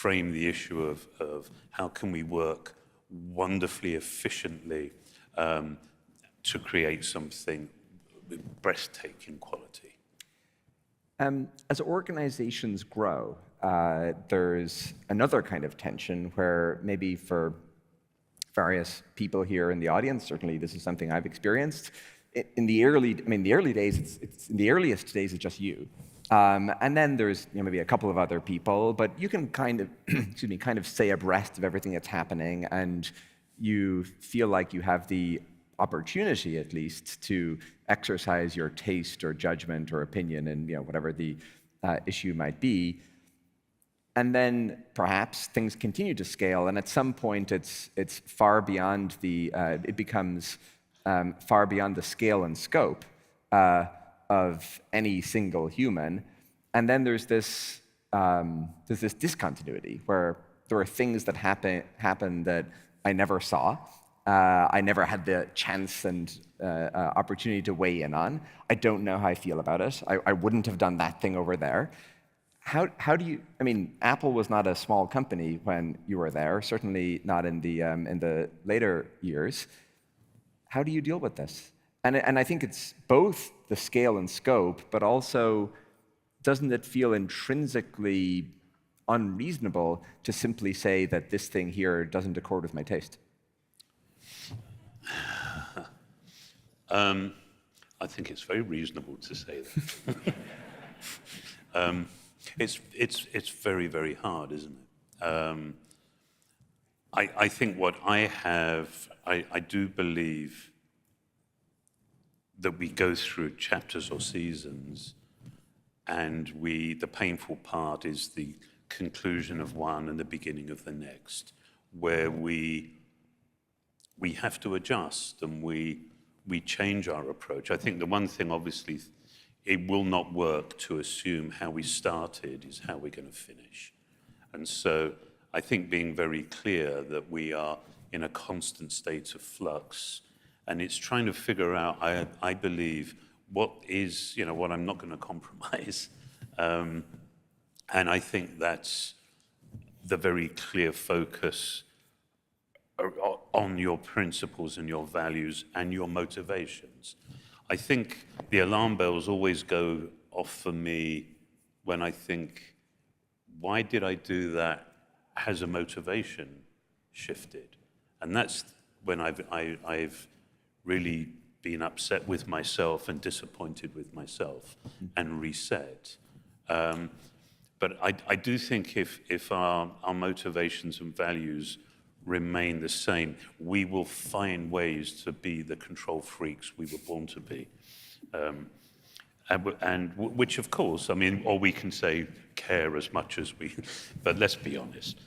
frame the issue of how can we work wonderfully efficiently to create something with breathtaking quality. As organizations grow, there's another kind of tension where maybe for various people here in the audience, certainly this is something I've experienced. In the early days, in the earliest days, it's just you. And then there's maybe a couple of other people, but you can kind of stay abreast of everything that's happening, and you feel like you have the opportunity, at least, to exercise your taste or judgment or opinion in whatever the issue might be. And then perhaps things continue to scale, and at some point it's far beyond it becomes far beyond the scale and scope of any single human. And then there's this discontinuity where there are things that happen that I never saw. I never had the chance and opportunity to weigh in on. I don't know how I feel about it. I wouldn't have done that thing over there. How do you? Apple was not a small company when you were there. Certainly not in the later years. How do you deal with this? And I think it's both the scale and scope, but also, doesn't it feel intrinsically unreasonable to simply say that this thing here doesn't accord with my taste? I think it's very reasonable to say that. It's very, very hard, isn't it? I think what I do believe that we go through chapters or seasons, and the painful part is the conclusion of one and the beginning of the next, where we have to adjust and we change our approach. I think the one thing, obviously, it will not work to assume how we started is how we're going to finish. And so I think being very clear that we are in a constant state of flux, and it's trying to figure out, I believe, what I'm not going to compromise. And I think that's the very clear focus on your principles and your values and your motivations. I think the alarm bells always go off for me when I think, why did I do that? Has a motivation shifted? And that's when I've really been upset with myself and disappointed with myself and reset. But I do think if our motivations and values remain the same, we will find ways to be the control freaks we were born to be. And which, of course, or we can say care as much as we, but let's be honest.